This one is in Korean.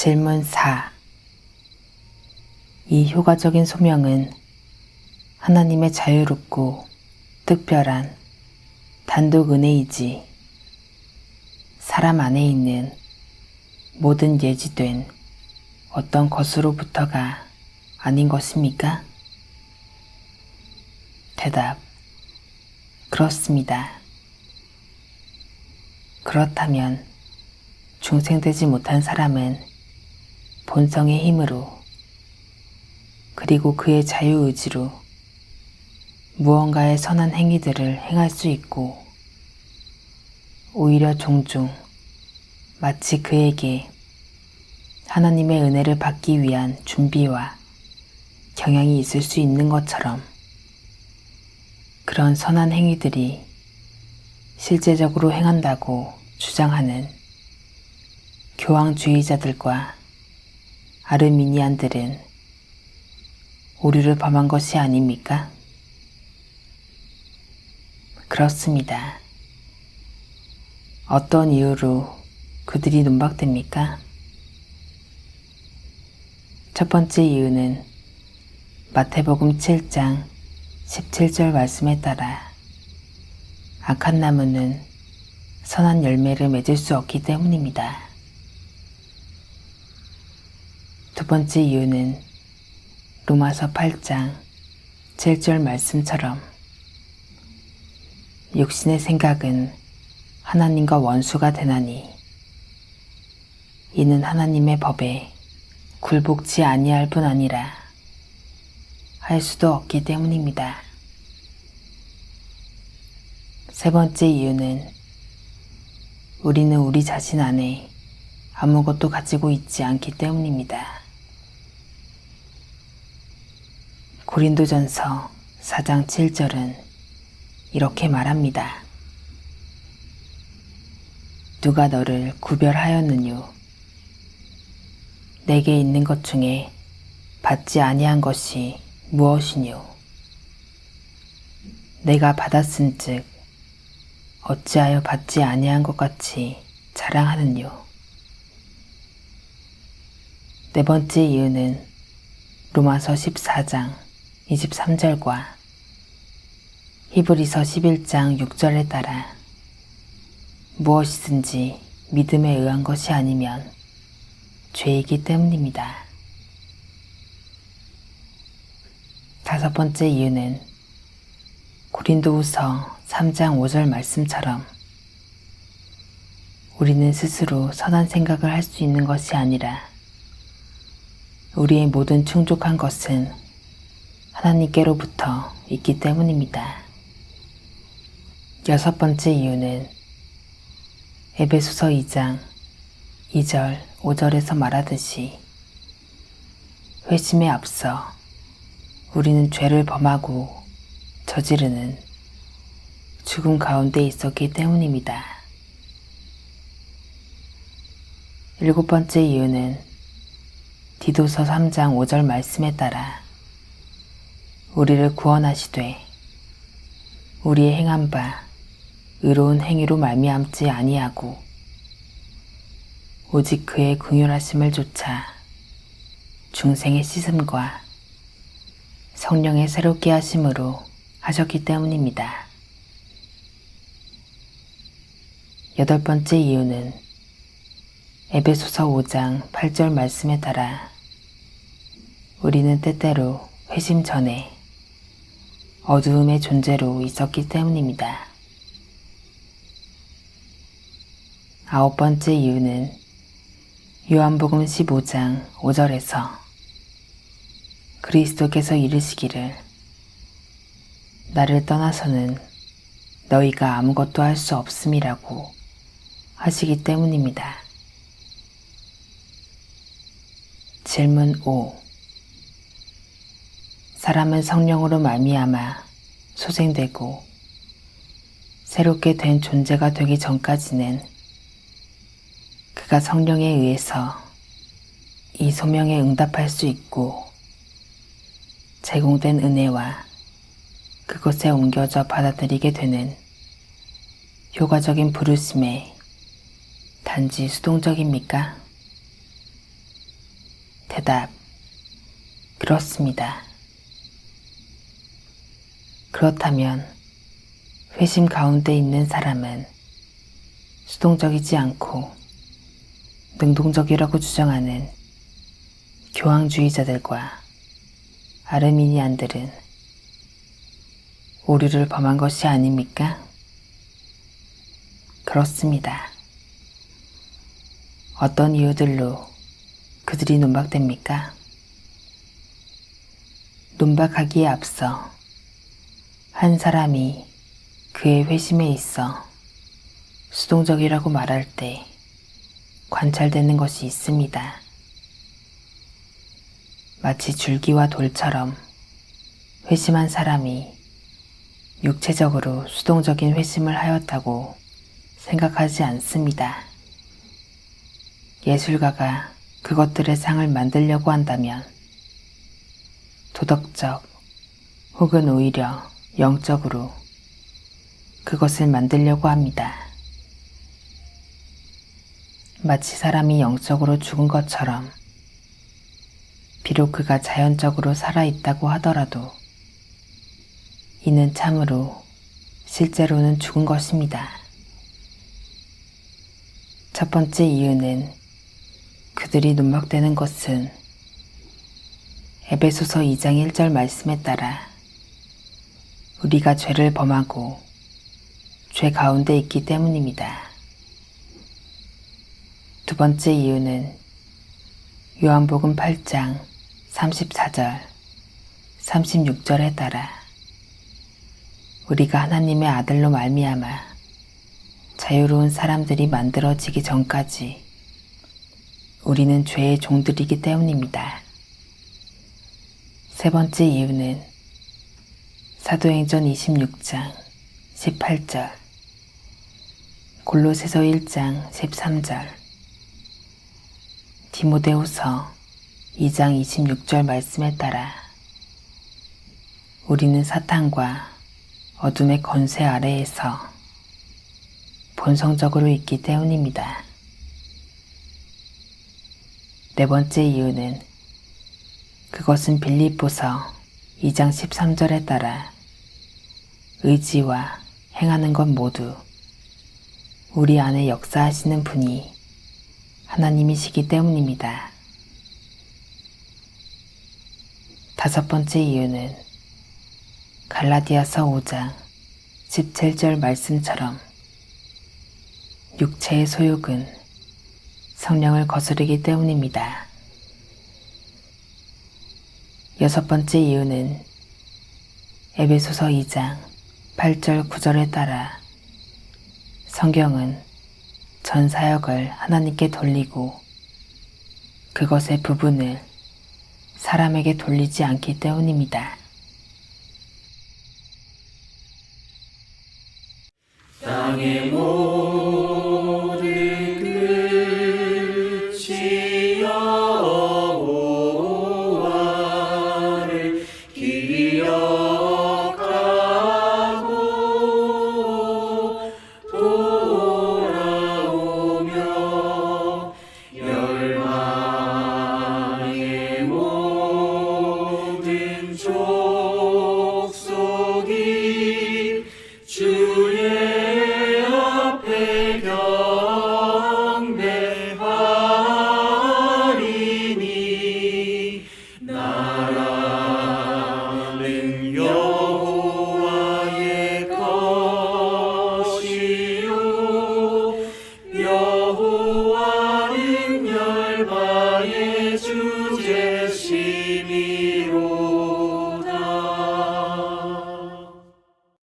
질문 4. 이 효과적인 소명은 하나님의 자유롭고 특별한 단독 은혜이지 사람 안에 있는 모든 예지된 어떤 것으로부터가 아닌 것입니까? 대답: 그렇습니다. 그렇다면 중생되지 못한 사람은 본성의 힘으로 그리고 그의 자유의지로 무언가의 선한 행위들을 행할 수 있고 오히려 종종 마치 그에게 하나님의 은혜를 받기 위한 준비와 경향이 있을 수 있는 것처럼 그런 선한 행위들이 실제적으로 행한다고 주장하는 교황주의자들과 아르미니안들은 오류를 범한 것이 아닙니까? 그렇습니다. 어떤 이유로 그들이 논박됩니까? 첫 번째 이유는 마태복음 7장 17절 말씀에 따라 악한 나무는 선한 열매를 맺을 수 없기 때문입니다. 두 번째 이유는 로마서 8장 7절 말씀처럼 육신의 생각은 하나님과 원수가 되나니 이는 하나님의 법에 굴복치 아니할 뿐 아니라 할 수도 없기 때문입니다. 세 번째 이유는 우리는 우리 자신 안에 아무것도 가지고 있지 않기 때문입니다. 고린도전서 4장 7절은 이렇게 말합니다. 누가 너를 구별하였느뇨? 내게 있는 것 중에 받지 아니한 것이 무엇이뇨? 내가 받았은즉 어찌하여 받지 아니한 것 같이 자랑하느뇨? 네 번째 이유는 로마서 14장 23절과 히브리서 11장 6절에 따라 무엇이든지 믿음에 의한 것이 아니면 죄이기 때문입니다. 다섯 번째 이유는 고린도후서 3장 5절 말씀처럼 우리는 스스로 선한 생각을 할 수 있는 것이 아니라 우리의 모든 충족한 것은 하나님께로부터 있기 때문입니다. 여섯 번째 이유는 에베소서 2장 2절 5절에서 말하듯이 회심에 앞서 우리는 죄를 범하고 저지르는 죽음 가운데 있었기 때문입니다. 일곱 번째 이유는 디도서 3장 5절 말씀에 따라 우리를 구원하시되 우리의 행한 바 의로운 행위로 말미암지 아니하고 오직 그의 긍휼하심을 좇아 중생의 씻음과 성령의 새롭게 하심으로 하셨기 때문입니다. 여덟 번째 이유는 에베소서 5장 8절 말씀에 따라 우리는 때때로 회심 전에 어두움의 존재로 있었기 때문입니다. 아홉 번째 이유는 요한복음 15장 5절에서 그리스도께서 이르시기를 나를 떠나서는 너희가 아무것도 할 수 없음이라고 하시기 때문입니다. 질문 5. 사람은 성령으로 말미암아 소생되고 새롭게 된 존재가 되기 전까지는 그가 성령에 의해서 이 소명에 응답할 수 있고 제공된 은혜와 그것에 옮겨져 받아들이게 되는 효과적인 부르심에 단지 수동적입니까? 대답. 그렇습니다. 그렇다면 회심 가운데 있는 사람은 수동적이지 않고 능동적이라고 주장하는 교황주의자들과 아르미니안들은 오류를 범한 것이 아닙니까? 그렇습니다. 어떤 이유들로 그들이 논박됩니까? 논박하기에 앞서 한 사람이 그의 회심에 있어 수동적이라고 말할 때 관찰되는 것이 있습니다. 마치 줄기와 돌처럼 회심한 사람이 육체적으로 수동적인 회심을 하였다고 생각하지 않습니다. 예술가가 그것들의 상을 만들려고 한다면 도덕적 혹은 오히려 영적으로 그것을 만들려고 합니다. 마치 사람이 영적으로 죽은 것처럼 비록 그가 자연적으로 살아있다고 하더라도 이는 참으로 실제로는 죽은 것입니다. 첫 번째 이유는 그들이 논박되는 것은 에베소서 2장 1절 말씀에 따라 우리가 죄를 범하고 죄 가운데 있기 때문입니다. 두 번째 이유는 요한복음 8장 34절, 36절에 따라 우리가 하나님의 아들로 말미암아 자유로운 사람들이 만들어지기 전까지 우리는 죄의 종들이기 때문입니다. 세 번째 이유는 사도행전 26장 18절, 골로새서 1장 13절, 디모데후서 2장 26절 말씀에 따라 우리는 사탄과 어둠의 권세 아래에서 본성적으로 있기 때문입니다. 네 번째 이유는 그것은 빌립보서 2장 13절에 따라 의지와 행하는 것 모두 우리 안에 역사하시는 분이 하나님이시기 때문입니다. 다섯 번째 이유는 갈라디아서 5장 17절 말씀처럼 육체의 소욕은 성령을 거스르기 때문입니다. 여섯 번째 이유는 에베소서 2장 8절 9절에 따라 성경은 전 사역을 하나님께 돌리고 그것의 부분을 사람에게 돌리지 않기 때문입니다. 땅의 모든 끝이 여호와를 기억하고 돌아오며 열방의 모든 족